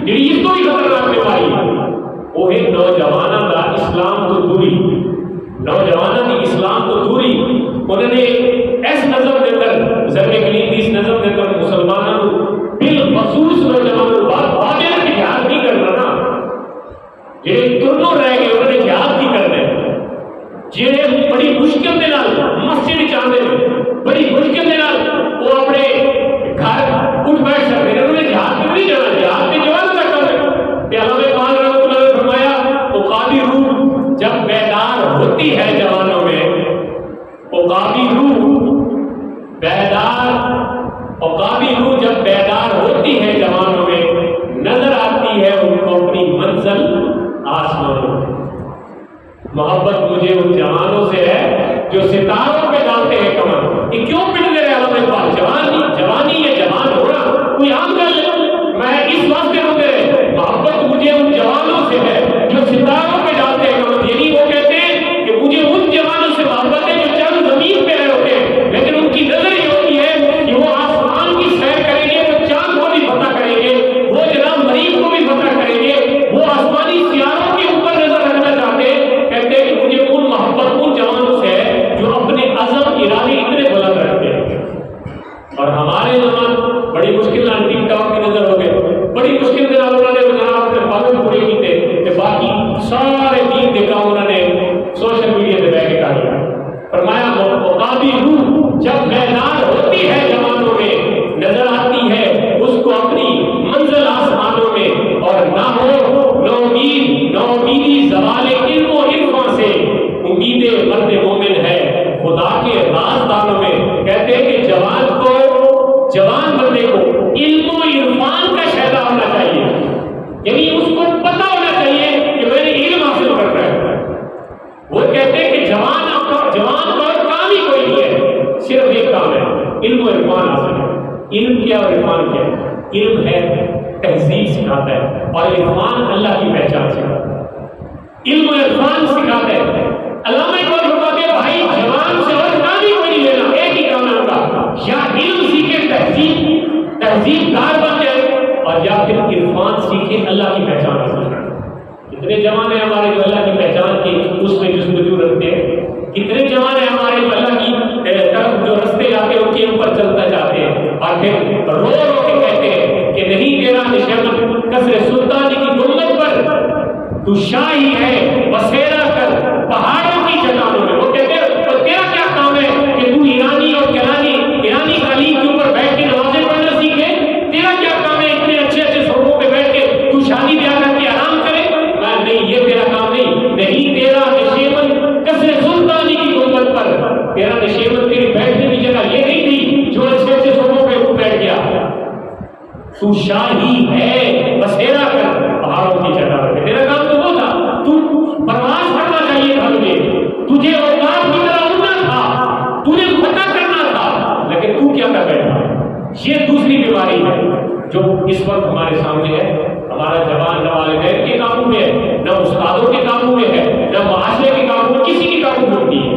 جڑی اس کو بھی خطرناک بیماری ہے وہ ہے نوجوانوں کا اسلام تو دوری، نوجوانوں کی اسلام تو دوری۔ انہوں نے اس نظم کے اندر ضرب کلیم کی اس نظم کے اندر مسلمانوں کو بالخصوص نوجوانوں بات واقعہ کہ جہاد نہیں کرنا نا، جہے ترنوں رہ گئے انہوں نے جہاد نہیں کرنا ہے، جہے بڑی مشکل کے نال مسجد چاہتے ہیں، بڑی مشکل کے نال وہ اپنے گھر اٹھ بیٹھ سکتے ہیں، انہوں نے جہاد میں نہیں جانا، جہاد کے جوان کا کام ہے۔ کہ علامہ اقبال رحمۃ اللہ نے فرمایا عقابی روح جب بیدار ہوتی ہے جوانوں میں، عقابی روح بیدار، عقابی روح جب بیدار ہوتی ہے جوانوں میں، نظر آتی ہے ان کو اپنی منزل آسمانوں میں۔ محبت مجھے ان جوانوں سے ہے جو ستاروں پہ ڈالتے ہیں کمر۔ یہ کیوں پٹ رہے علامہ اقبال؟ جوانی ہے، جوان ہونا کوئی عام گل ہے؟ میں اس واسطے ہوتے رہے محبت مجھے ان جوانوں سے ہے جو ستاروں پہ ڈالتے ہیں کمر۔ یعنی وہ کہتے ہیں کہ مجھے ان جوانوں سے محبت ہے جو چند زمین پہ رہے ہوتے ہیں، لیکن ان کی نظر یہ ہوتی ہے کہ وہ آسمان کی سیر کریں گے، وہ چاند کو بھی فتح کریں گے، وہ جناب مریخ کو بھی فتح کریں گے، وہ آسمانی سیاروں کے اوپر نظر رکھنا چاہتے ہیں۔ کہتے ہیں کہ مجھے ان محبت ان جوانوں سے ہے جو اپنے عزم ارادے اتنے بلند رکھتے ہیں۔ اور ہمارے زمان بڑی مشکل نال ٹک ٹاک کی نظر ہو گئے، بڑی مشکل کے نال انہوں نے جناب اپنے پاگل پورے کیتے کہ باقی سارے دین کے کام انہوں نے سوشل میڈیا پہ بیٹھ کے کر لیا۔ فرمایا عقابی روح جب بیدار ہوتی ہے جوانوں میں، نظر آتی ہے اس کو اپنی منزل آسمانوں میں، اور نہ ہو نومیدی زوال علم و عرفان سے، امید مرد مومن ہے خدا کے رازدانوں میں۔ کہتے ہیں کہ جوان بندے کو علم و عرفان کا شائدہ ہونا چاہیے، یعنی اس کو پتہ ہونا چاہیے کہ میں نے علم حاصل کرنا ہے۔ وہ کہتے ہیں کہ جوان کا کام ہی کوئی نہیں ہے، صرف ایک کام ہے علم و عرفان حاصل ہے۔ علم کیا اور عرفان کیا؟ علم ہے تہذیب سکھاتا ہے، اور عرفان اللہ کی پہچان سکھاتا ہے۔ علم و عرفان سکھاتا ہے۔ علامہ اقبال فرماتے ہیں بھائی جوان سے اور کام ہی کوئی نہیں لینا، ایک ہی کام ہے ان کا، یا علم سیکھے تہذیب دار بن جائے، اور یا پھر عرفان سیکھے اللہ کی پہچان حاصل کرے۔ کتنے جوان ہیں ہمارے جو اللہ کی پہچان کی اس میں جستجو رکھتے ہیں، کتنے جوان ہیں ہمارے جو اللہ کی طرف جو رستے جاتے ہیں ان کے اوپر چلتا جاتے ہیں، اور پھر رو رو کے کہتے ہیں کہ نہیں تیرا نشان کسر سلطانی کی گنبد پر تو شاہی ہے بسیرا کر پہاڑوں کی چٹانوں میں۔ وہ کہتے ہیں تو تیرا کیا کام ہے کہ تو ایرانی اور ایرانی تعلیم کے اوپر بیٹھ کے نمازیں پڑھنا سیکھے؟ تیرا کیا کام ہے اتنے اچھے اچھے صوبوں پہ بیٹھ کے تو شادی بیاہ کر کے آرام کرے؟ نہیں، یہ تیرا کام نہیں تیرا نشیمن کسر سلطانی کی گنبد پر، تیرا نشیمن تیری بیٹھنے کی جگہ یہ نہیں تھی جو اچھے اچھے صوبوں پہ تو بیٹھ گیا۔ تو شاہی ہے بسیرا کر پہاڑوں کی چٹانوں میں، تیرا کام تو وہ تھا، تو پرواز کرنا چاہیے تھا تجھے اوقات کی طرح اڑنا تھا، تجھے فتح کرنا تھا، لیکن تو کیا کر بیٹھا؟ یہ دوسری بیماری ہے جو اس وقت ہمارے سامنے ہے۔ ہمارا جوان نہ والدین کے قابو میں ہے، نہ استادوں کے قابو میں ہے، نہ معاشرے کے قابو میں، کسی کے قابو میں نہیں ہے۔